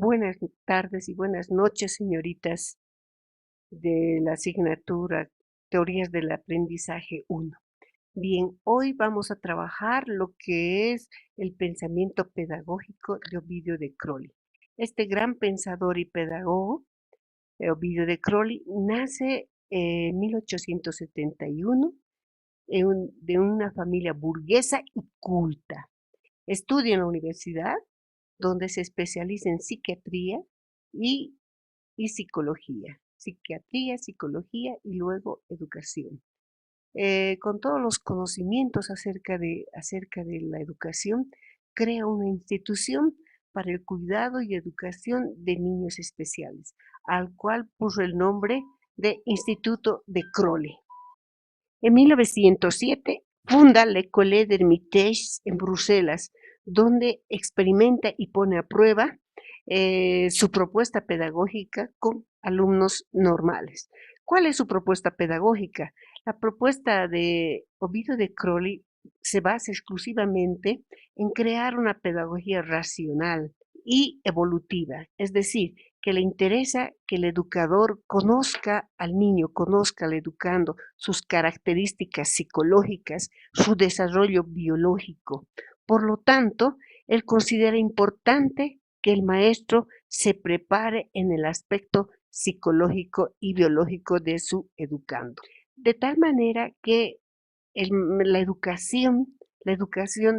Buenas tardes y buenas noches, señoritas de la asignatura Teorías del Aprendizaje 1. Bien, hoy vamos a trabajar lo que es el pensamiento pedagógico de Ovidio de Crowley. Este gran pensador y pedagogo, Ovidio de Crowley, nace en 1871 de una familia burguesa y culta. Estudia en la universidad, donde se especializa en psiquiatría y psicología y luego educación. Con todos los conocimientos acerca de la educación, crea una institución para el cuidado y educación de niños especiales, al cual puso el nombre de Instituto de Crowley. En 1907 funda l'École d'Hermitage en Bruselas, donde experimenta y pone a prueba su propuesta pedagógica con alumnos normales. ¿Cuál es su propuesta pedagógica? La propuesta de Ovidio de Crowley se basa exclusivamente en crear una pedagogía racional y evolutiva, es decir, que le interesa que el educador conozca al niño, conozca al educando, sus características psicológicas, su desarrollo biológico. Por lo tanto, él considera importante que el maestro se prepare en el aspecto psicológico y biológico de su educando. De tal manera que la educación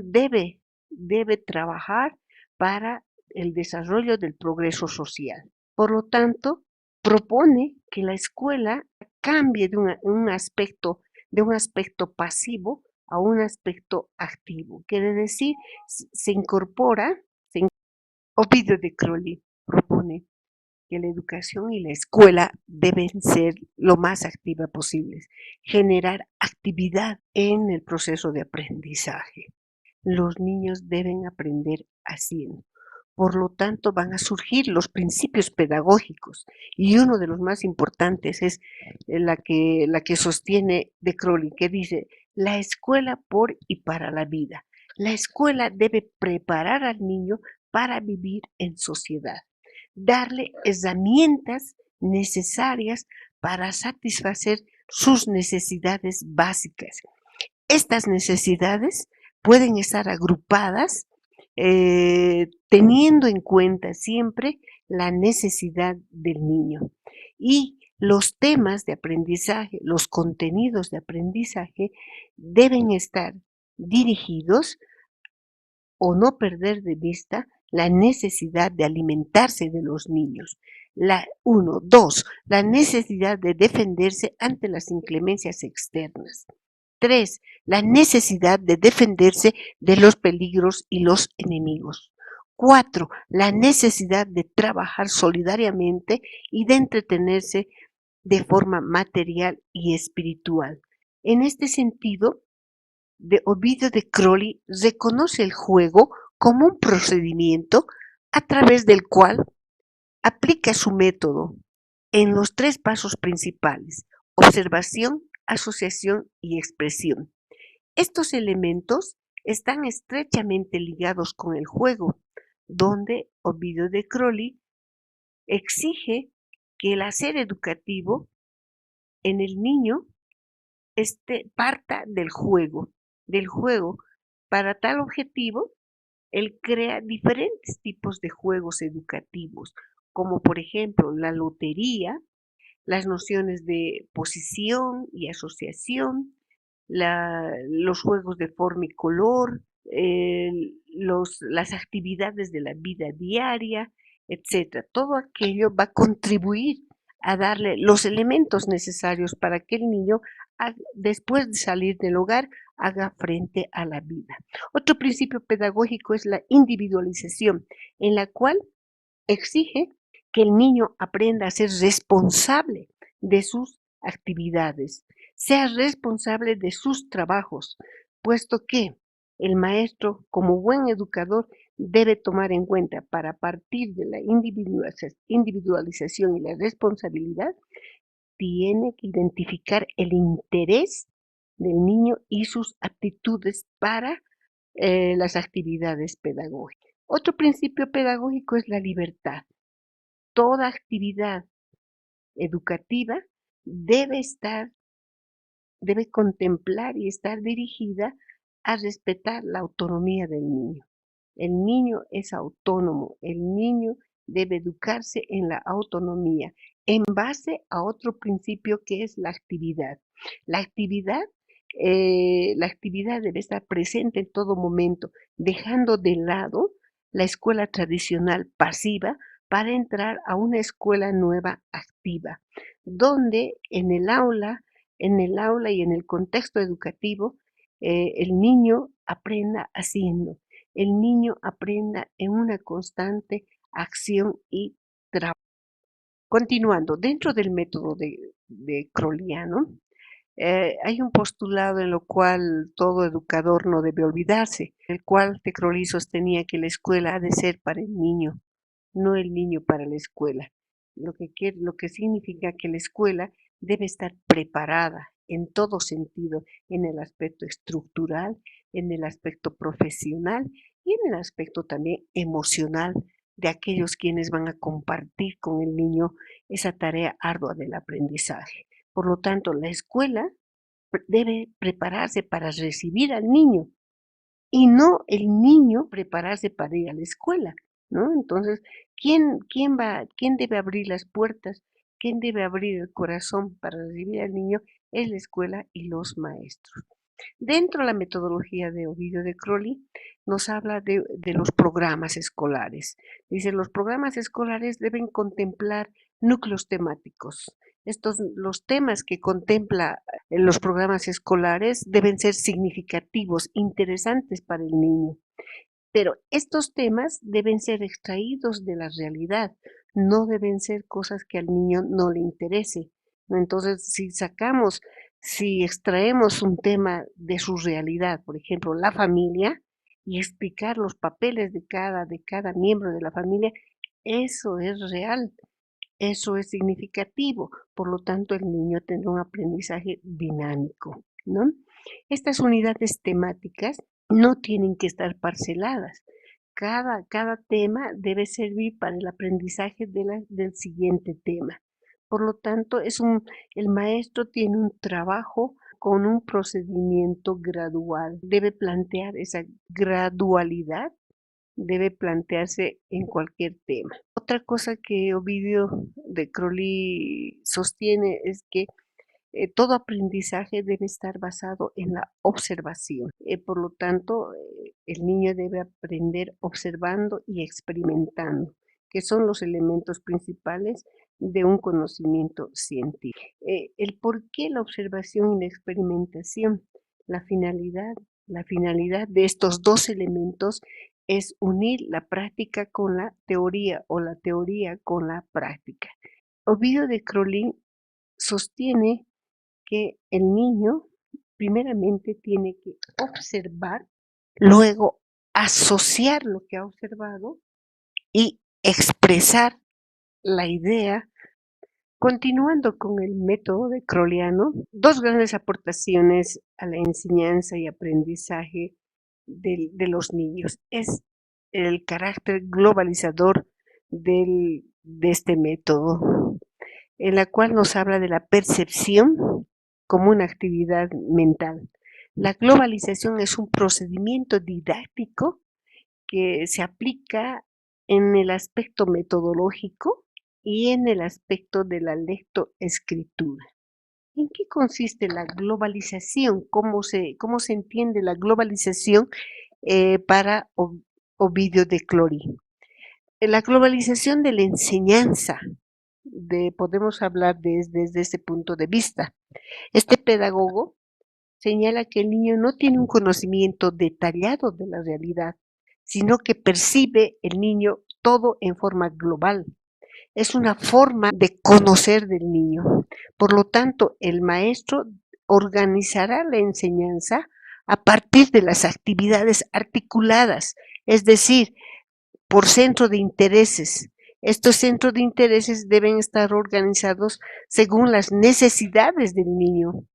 debe trabajar para el desarrollo del progreso social. Por lo tanto, propone que la escuela cambie de un aspecto pasivo a un aspecto activo. Quiere decir, se incorpora, Ovidio de Crowley propone que la educación y la escuela deben ser lo más activa posible, generar actividad en el proceso de aprendizaje. Los niños deben aprender haciendo. Por lo tanto, van a surgir los principios pedagógicos y uno de los más importantes es la que sostiene de Crowley, que dice, la escuela por y para la vida. La escuela debe preparar al niño para vivir en sociedad, darle herramientas necesarias para satisfacer sus necesidades básicas. Estas necesidades pueden estar agrupadas teniendo en cuenta siempre la necesidad del niño. Y los temas de aprendizaje, los contenidos de aprendizaje deben estar dirigidos o no perder de vista la necesidad de alimentarse de los niños. La necesidad de defenderse ante las inclemencias externas. 3. La necesidad de defenderse de los peligros y los enemigos. 4. La necesidad de trabajar solidariamente y de entretenerse de forma material y espiritual. En este sentido, de Ovidio de Crowley reconoce el juego como un procedimiento a través del cual aplica su método en los 3 pasos principales: observación, asociación y expresión. Estos elementos están estrechamente ligados con el juego, donde Ovidio de Crowley exige que el hacer educativo en el niño parta del juego. Para tal objetivo, él crea diferentes tipos de juegos educativos, como por ejemplo la lotería, las nociones de posición y asociación, los juegos de forma y color, las actividades de la vida diaria, etc. Todo aquello va a contribuir a darle los elementos necesarios para que el niño, después de salir del hogar, haga frente a la vida. Otro principio pedagógico es la individualización, en la cual exige que el niño aprenda a ser responsable de sus actividades, sea responsable de sus trabajos, puesto que el maestro, como buen educador, debe tomar en cuenta, para partir de la individualización y la responsabilidad, tiene que identificar el interés del niño y sus aptitudes para las actividades pedagógicas. Otro principio pedagógico es la libertad. Toda actividad educativa debe contemplar y estar dirigida a respetar la autonomía del niño. El niño es autónomo, el niño debe educarse en la autonomía en base a otro principio que es la actividad. La actividad debe estar presente en todo momento, dejando de lado la escuela tradicional pasiva para entrar a una escuela nueva activa, donde en el aula y en el contexto educativo, el niño aprenda haciendo, el niño aprenda en una constante acción y trabajo. Continuando, dentro del método de Crowleyano, hay un postulado en lo cual todo educador no debe olvidarse, el cual de Crowley sostenía que la escuela ha de ser para el niño, no el niño para la escuela. Lo que significa que la escuela debe estar preparada en todo sentido, en el aspecto estructural, en el aspecto profesional y en el aspecto también emocional de aquellos quienes van a compartir con el niño esa tarea ardua del aprendizaje. Por lo tanto, la escuela debe prepararse para recibir al niño y no el niño prepararse para ir a la escuela, ¿no? Entonces, ¿quién debe abrir las puertas? ¿Quién debe abrir el corazón para recibir al niño? Es la escuela y los maestros. Dentro de la metodología de Ovidio de Crowley nos habla de los programas escolares. Dice, los programas escolares deben contemplar núcleos temáticos. Los temas que contempla los programas escolares deben ser significativos, interesantes para el niño. Pero estos temas deben ser extraídos de la realidad, no deben ser cosas que al niño no le interese. Entonces, si extraemos un tema de su realidad, por ejemplo, la familia, y explicar los papeles de cada miembro de la familia, eso es real, eso es significativo. Por lo tanto, el niño tendrá un aprendizaje dinámico, ¿no? Estas unidades temáticas no tienen que estar parceladas. Cada tema debe servir para el aprendizaje del siguiente tema. Por lo tanto, el maestro tiene un trabajo con un procedimiento gradual. Debe plantear esa gradualidad, debe plantearse en cualquier tema. Otra cosa que Ovidio de Crowley sostiene es que todo aprendizaje debe estar basado en la observación. Por lo tanto, el niño debe aprender observando y experimentando, que son los elementos principales de un conocimiento científico. El por qué la observación y la experimentación. La finalidad de estos dos elementos es unir la práctica con la teoría o la teoría con la práctica. Ovidio de Crowley sostiene que el niño primeramente tiene que observar, luego asociar lo que ha observado y expresar la idea. Continuando con el método de Crowleyano, dos grandes aportaciones a la enseñanza y aprendizaje de los niños es el carácter globalizador de este método, en la cual nos habla de la percepción como una actividad mental. La globalización es un procedimiento didáctico que se aplica en el aspecto metodológico y en el aspecto de la lectoescritura. ¿En qué consiste la globalización? ¿Cómo se entiende la globalización para Ovidio de Crowley? La globalización de la enseñanza, podemos hablar desde este punto de vista. Este pedagogo señala que el niño no tiene un conocimiento detallado de la realidad, sino que percibe el niño todo en forma global. Es una forma de conocer del niño. Por lo tanto, el maestro organizará la enseñanza a partir de las actividades articuladas, es decir, por centro de intereses. Estos centros de intereses deben estar organizados según las necesidades del niño.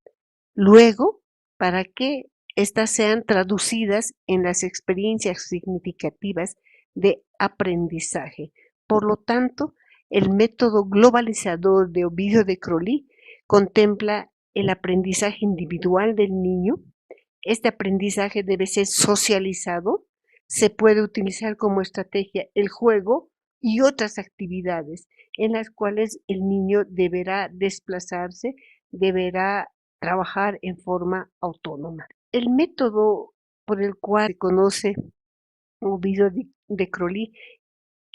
Luego, para que éstas sean traducidas en las experiencias significativas de aprendizaje. Por lo tanto, el método globalizador de Ovidio de Crowley contempla el aprendizaje individual del niño. Este aprendizaje debe ser socializado. Se puede utilizar como estrategia el juego y otras actividades en las cuales el niño deberá desplazarse, deberá trabajar en forma autónoma. El método por el cual se conoce Ovidio de Crowley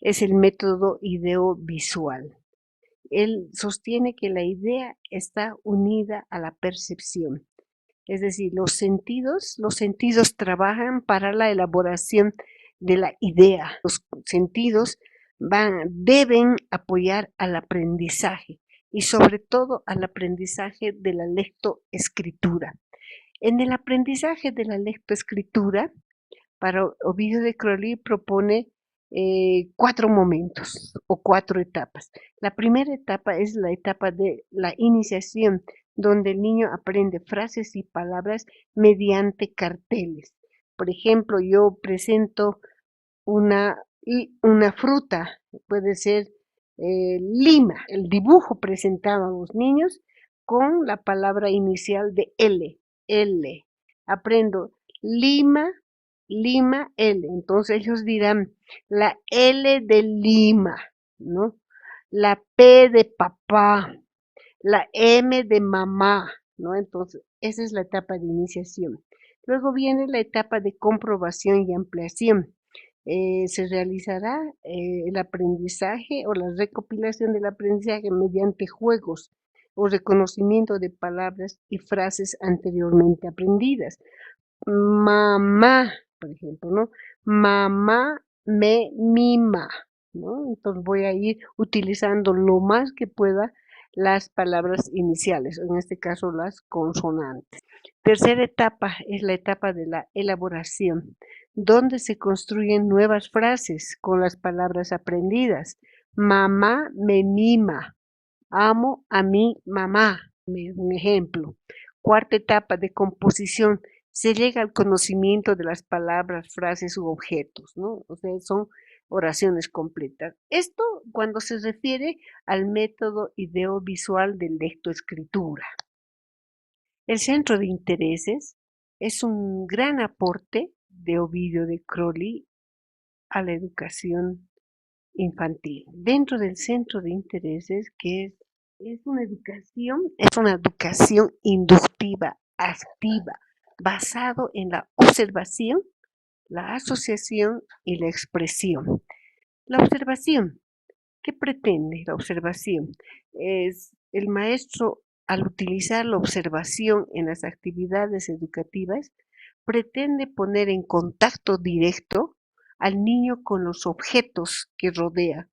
es el método ideovisual. Él sostiene que la idea está unida a la percepción. Es decir, los sentidos trabajan para la elaboración de la idea. Los sentidos deben apoyar al aprendizaje y sobre todo al aprendizaje de la lectoescritura. En el aprendizaje de la lectoescritura, para Ovidio de Crowley propone 4 momentos o 4 etapas. La primera etapa es la etapa de la iniciación, donde el niño aprende frases y palabras mediante carteles. Por ejemplo, yo presento una fruta, puede ser lima. El dibujo presentaba a los niños con la palabra inicial de L. Aprendo lima, L. Entonces ellos dirán la L de Lima, ¿no? La P de papá, la M de mamá, ¿no? Entonces, esa es la etapa de iniciación. Luego viene la etapa de comprobación y ampliación. Se realizará el aprendizaje o la recopilación del aprendizaje mediante juegos o reconocimiento de palabras y frases anteriormente aprendidas. Mamá, por ejemplo, ¿no? Mamá me mima, ¿no? Entonces voy a ir utilizando lo más que pueda las palabras iniciales, en este caso las consonantes. Tercera etapa es la etapa de la elaboración, donde se construyen nuevas frases con las palabras aprendidas. Mamá me mima, amo a mi mamá, un ejemplo. Cuarta etapa de composición, se llega al conocimiento de las palabras, frases u objetos, ¿no? O sea, son oraciones completas. Esto cuando se refiere al método ideovisual de lectoescritura. El centro de intereses es un gran aporte de Ovidio de Crowley a la educación infantil. Dentro del centro de intereses, que es una educación inductiva, activa, basado en la observación, la asociación y la expresión. La observación, ¿qué pretende la observación? Es el maestro, al utilizar la observación en las actividades educativas, pretende poner en contacto directo al niño con los objetos que rodea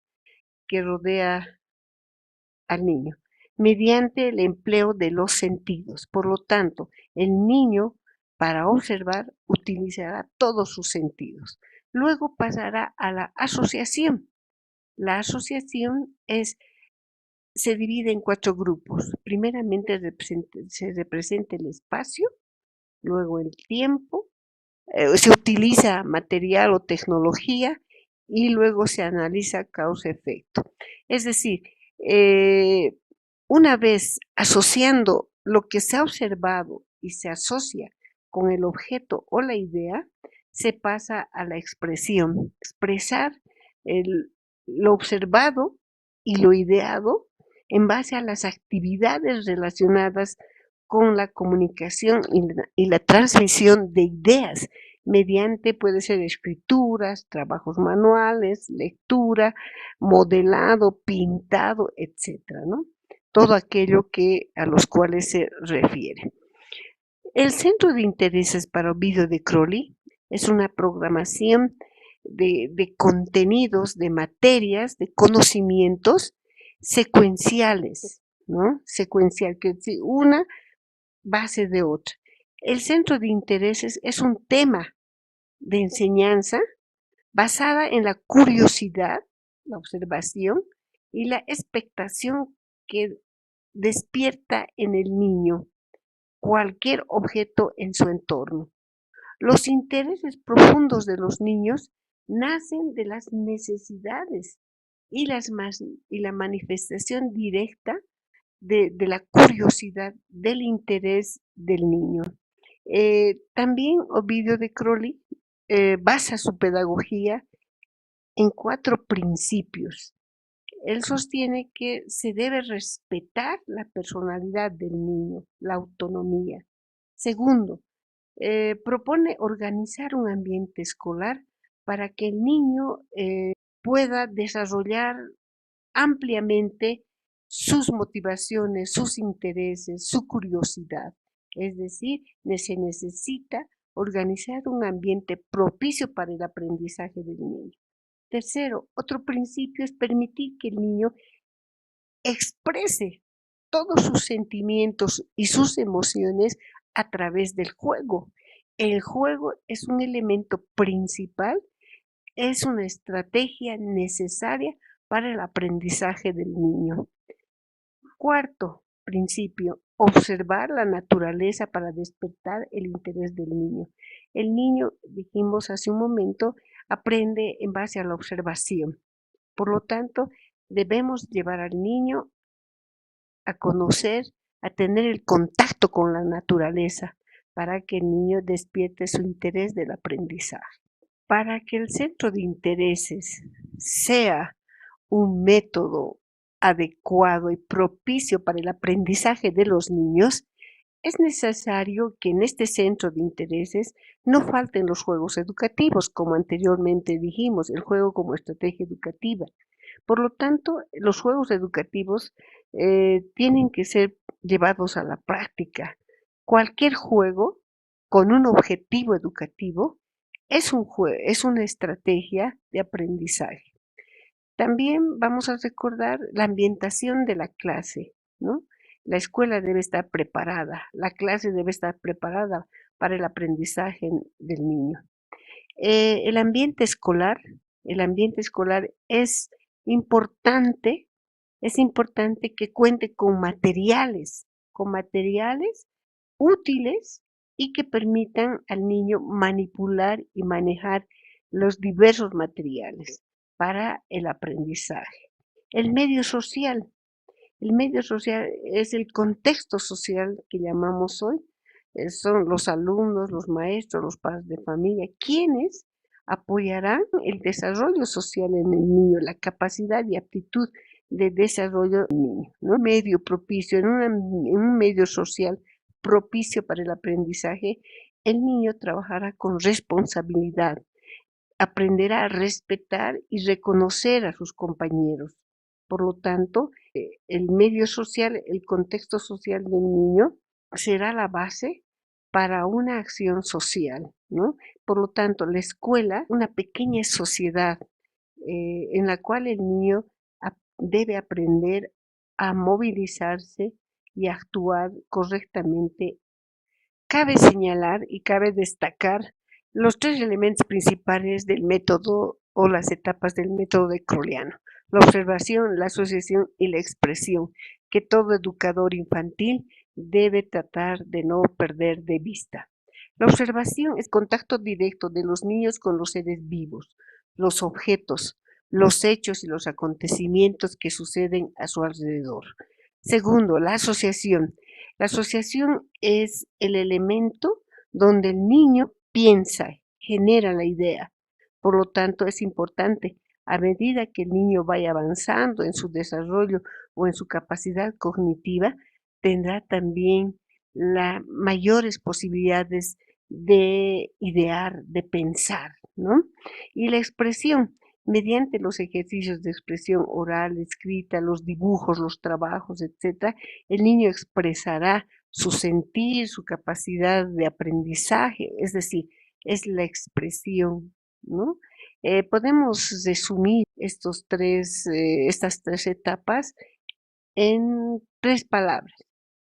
al niño, mediante el empleo de los sentidos. Por lo tanto, el niño, para observar, utilizará todos sus sentidos. Luego pasará a la asociación. La asociación se divide en 4 grupos. Primeramente se representa el espacio, luego el tiempo, se utiliza material o tecnología y luego se analiza causa-efecto. Es decir, una vez asociando lo que se ha observado y se asocia con el objeto o la idea, se pasa a la expresión. Expresar lo observado y lo ideado en base a las actividades relacionadas con la comunicación y la transmisión de ideas mediante, puede ser escrituras, trabajos manuales, lectura, modelado, pintado, etcétera, ¿no? Todo aquello a los cuales se refiere. El centro de intereses para Ovidio de Crowley es una programación de contenidos, de materias, de conocimientos secuenciales, ¿no? Secuencial, que es decir, una base de otra. El centro de intereses es un tema de enseñanza basada en la curiosidad, la observación y la expectación que despierta en el niño cualquier objeto en su entorno. Los intereses profundos de los niños nacen de las necesidades y la manifestación directa de la curiosidad, del interés del niño. También Ovidio de Crowley basa su pedagogía en 4 principios. Él sostiene que se debe respetar la personalidad del niño, la autonomía. Segundo, propone organizar un ambiente escolar para que el niño pueda desarrollar ampliamente sus motivaciones, sus intereses, su curiosidad. Es decir, se necesita organizar un ambiente propicio para el aprendizaje del niño. Tercero, otro principio es permitir que el niño exprese todos sus sentimientos y sus emociones a través del juego. El juego es un elemento principal, es una estrategia necesaria para el aprendizaje del niño. Cuarto principio, observar la naturaleza para despertar el interés del niño. El niño, dijimos hace un momento, aprende en base a la observación. Por lo tanto, debemos llevar al niño a conocer, a tener el contacto con la naturaleza para que el niño despierte su interés del aprendizaje. Para que el centro de intereses sea un método adecuado y propicio para el aprendizaje de los niños, es necesario que en este centro de intereses no falten los juegos educativos, como anteriormente dijimos, el juego como estrategia educativa. Por lo tanto, los juegos educativos tienen que ser llevados a la práctica. Cualquier juego con un objetivo educativo es una estrategia de aprendizaje. También vamos a recordar la ambientación de la clase, ¿no? La escuela debe estar preparada, la clase debe estar preparada para el aprendizaje del niño. El ambiente escolar es importante, es importante que cuente con materiales útiles y que permitan al niño manipular y manejar los diversos materiales para el aprendizaje. El medio social es el contexto social que llamamos hoy, son los alumnos, los maestros, los padres de familia, quienes apoyarán el desarrollo social en el niño, la capacidad y aptitud de desarrollo del niño, ¿no? Medio propicio, en un medio social propicio para el aprendizaje, el niño trabajará con responsabilidad, aprenderá a respetar y reconocer a sus compañeros. Por lo tanto, el medio social, el contexto social del niño será la base para una acción social, ¿no? Por lo tanto, la escuela, una pequeña sociedad en la cual el niño debe aprender a movilizarse y a actuar correctamente. Cabe señalar y cabe destacar los 3 elementos principales del método o las etapas del método de Crowleyano: la observación, la asociación y la expresión, que todo educador infantil debe tratar de no perder de vista. La observación es contacto directo de los niños con los seres vivos, los objetos, los hechos y los acontecimientos que suceden a su alrededor. Segundo, la asociación. La asociación es el elemento donde el niño piensa, genera la idea. Por lo tanto, es importante, a medida que el niño vaya avanzando en su desarrollo o en su capacidad cognitiva, tendrá también las mayores posibilidades de idear, de pensar, ¿no? Y la expresión, mediante los ejercicios de expresión oral, escrita, los dibujos, los trabajos, etc., el niño expresará su sentir, su capacidad de aprendizaje, es decir, es la expresión, ¿no? Podemos resumir estas 3 etapas en 3 palabras: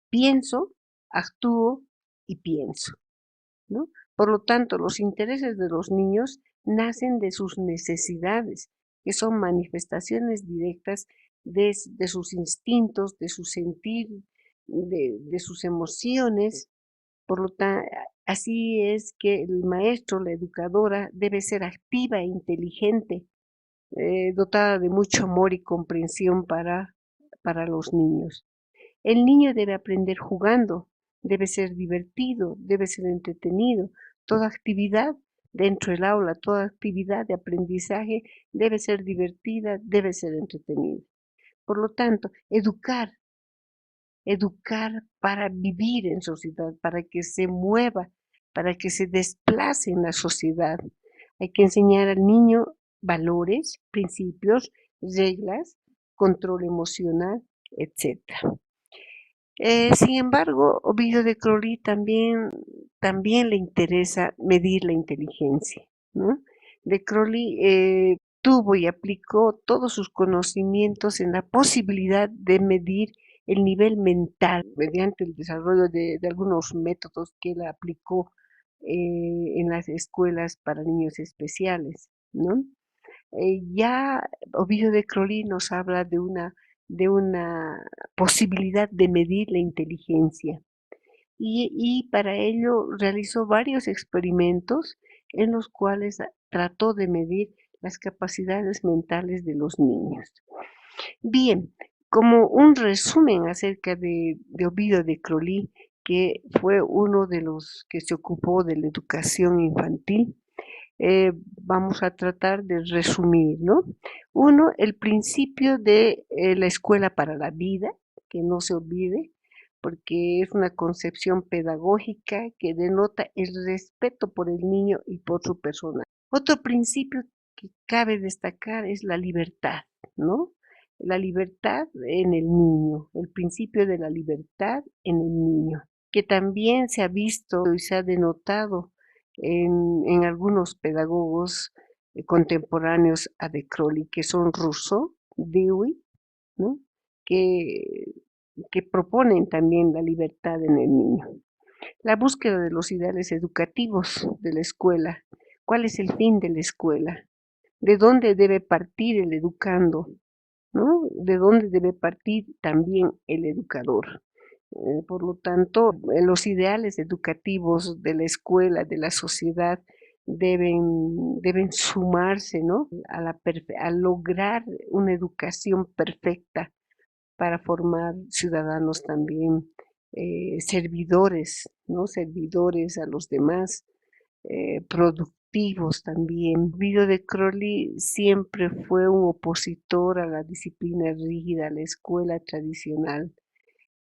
pienso, actúo y pienso, ¿no? Por lo tanto, los intereses de los niños nacen de sus necesidades, que son manifestaciones directas de sus instintos, de su sentir, de sus emociones. Por lo tanto, Así es que el maestro, la educadora, debe ser activa e inteligente, dotada de mucho amor y comprensión para los niños. El niño debe aprender jugando, debe ser divertido, debe ser entretenido. Toda actividad dentro del aula, toda actividad de aprendizaje debe ser divertida, debe ser entretenida. Por lo tanto, educar para vivir en sociedad, para que se mueva, para que se desplace en la sociedad. Hay que enseñar al niño valores, principios, reglas, control emocional, etcétera. Sin embargo, Ovidio de Crowley también le interesa medir la inteligencia, ¿no? De Crowley tuvo y aplicó todos sus conocimientos en la posibilidad de medir el nivel mental mediante el desarrollo de algunos métodos que él aplicó en las escuelas para niños especiales, ¿no? Ya Ovidio de Crowley nos habla de una posibilidad de medir la inteligencia y para ello realizó varios experimentos en los cuales trató de medir las capacidades mentales de los niños. Bien, como un resumen acerca de Ovidio de Crowley, que fue uno de los que se ocupó de la educación infantil, vamos a tratar de resumir, ¿no? Uno, el principio de la escuela para la vida, que no se olvide, porque es una concepción pedagógica que denota el respeto por el niño y por su persona. Otro principio que cabe destacar es la libertad, ¿no? La libertad en el niño, el principio de la libertad en el niño, que también se ha visto y se ha denotado en algunos pedagogos contemporáneos a de Crowley, que son Rousseau, Dewey, ¿no? que, que proponen también la libertad en el niño. La búsqueda de los ideales educativos de la escuela. ¿Cuál es el fin de la escuela? ¿De dónde debe partir el educando? ¿No? ¿De dónde debe partir también el educador? Por lo tanto, los ideales educativos de la escuela, de la sociedad, deben sumarse, ¿no? a lograr una educación perfecta para formar ciudadanos también servidores, ¿no? Servidores a los demás, productivos también. Guido de Crowley siempre fue un opositor a la disciplina rígida, a la escuela tradicional.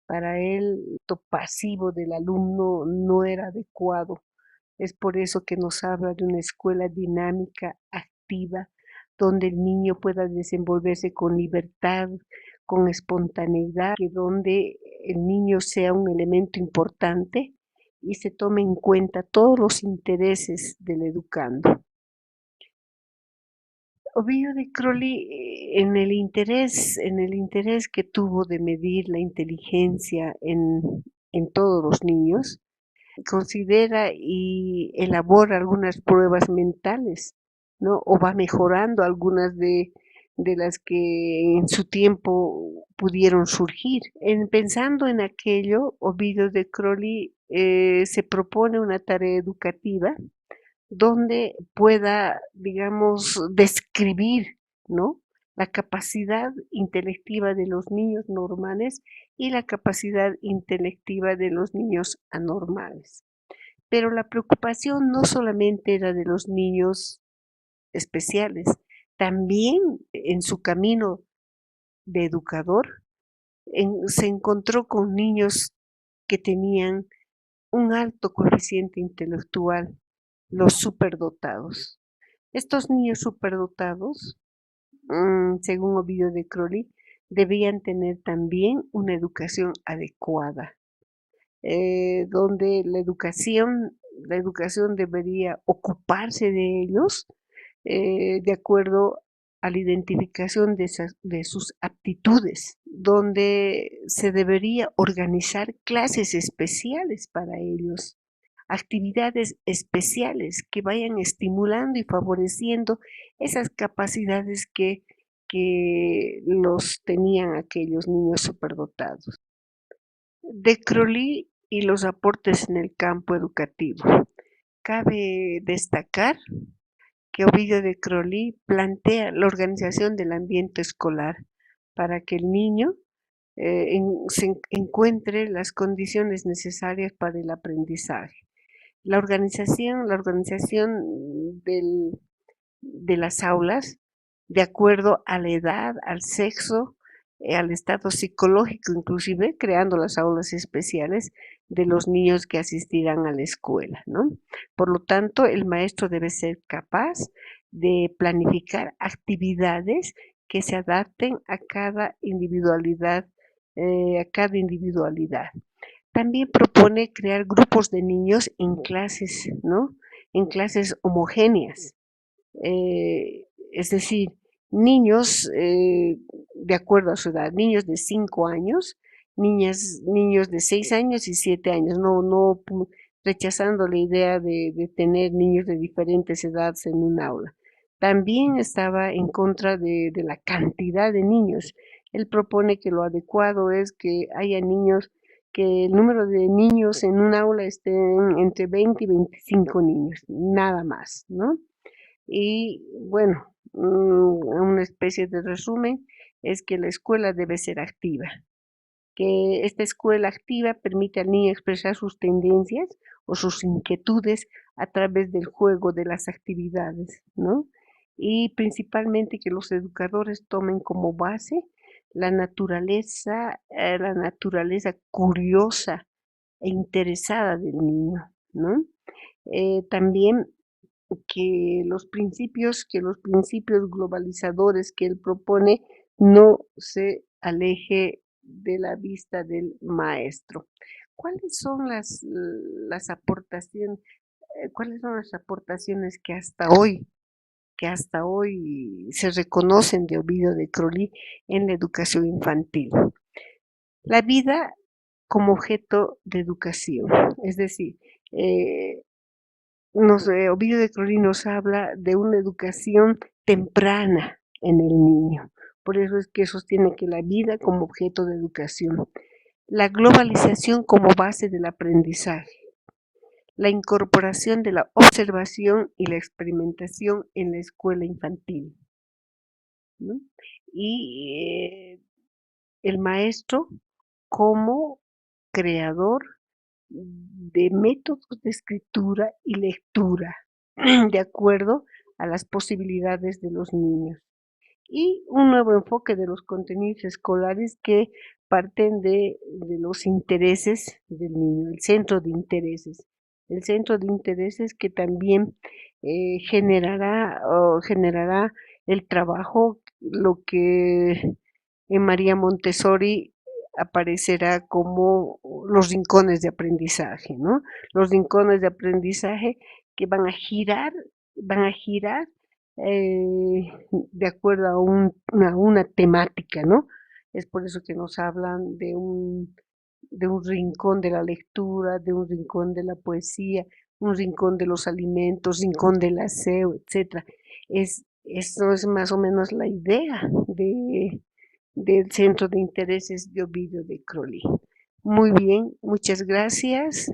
Para él, el pasivo del alumno no era adecuado. Es por eso que nos habla de una escuela dinámica, activa, donde el niño pueda desenvolverse con libertad, con espontaneidad, que donde el niño sea un elemento importante y se tome en cuenta todos los intereses del educando. Ovidio de Crowley, en el interés que tuvo de medir la inteligencia en todos los niños, considera y elabora algunas pruebas mentales, ¿no? O va mejorando algunas de las que en su tiempo pudieron surgir. Pensando en aquello, Ovidio de Crowley se propone una tarea educativa donde pueda, digamos, describir, ¿no? La capacidad intelectiva de los niños normales y la capacidad intelectiva de los niños anormales. Pero la preocupación no solamente era de los niños especiales, también en su camino de educador se encontró con niños que tenían un alto coeficiente intelectual, los superdotados. Estos niños superdotados, según Ovidio de Crowley, debían tener también una educación adecuada, donde la educación debería ocuparse de ellos de acuerdo a la identificación de sus aptitudes, donde se debería organizar clases especiales para ellos, actividades especiales que vayan estimulando y favoreciendo esas capacidades que los tenían aquellos niños superdotados. De Crowley y los aportes en el campo educativo. Cabe destacar que Ovidio de Crolí plantea la organización del ambiente escolar para que el niño encuentre las condiciones necesarias para el aprendizaje. La organización de las aulas, de acuerdo a la edad, al sexo, al estado psicológico, inclusive creando las aulas especiales de los niños que asistirán a la escuela, ¿no? Por lo tanto, el maestro debe ser capaz de planificar actividades que se adapten a cada individualidad. También propone crear grupos de niños en clases, ¿no? En clases homogéneas, es decir, niños de acuerdo a su edad, niños de 5 años, niños de 6 años y 7 años, no rechazando la idea de tener niños de diferentes edades en un aula. También estaba en contra de la cantidad de niños. Él propone que lo adecuado es que haya niños, que el número de niños en un aula estén entre 20 y 25 niños, nada más, ¿no? Y bueno, una especie de resumen es que la escuela debe ser activa, que esta escuela activa permite al niño expresar sus tendencias o sus inquietudes a través del juego, de las actividades, ¿no? Y principalmente que los educadores tomen como base la naturaleza curiosa e interesada del niño, ¿no? También que los principios globalizadores que él propone no se aleje de la vista del maestro. ¿Cuáles son las aportaciones, cuáles son las aportaciones que hasta hoy se reconocen de Ovidio de Crolí en la educación infantil? La vida como objeto de educación, es decir, Ovidio de Crolí nos habla de una educación temprana en el niño. Por eso es que sostiene que la vida como objeto de educación, la globalización como base del aprendizaje, la incorporación de la observación y la experimentación en la escuela infantil, ¿no? Y el maestro como creador de métodos de escritura y lectura de acuerdo a las posibilidades de los niños y un nuevo enfoque de los contenidos escolares que parten de los intereses del niño, el centro de intereses que también generará el trabajo, lo que en María Montessori aparecerá como los rincones de aprendizaje, ¿no? Los rincones de aprendizaje que van a girar de acuerdo a una temática, ¿no? Es por eso que nos hablan de un rincón de la lectura, de un rincón de la poesía, un rincón de los alimentos, rincón del aseo, etcétera. Eso es más o menos la idea del centro de intereses de Ovidio de Crolí. Muy bien, muchas gracias.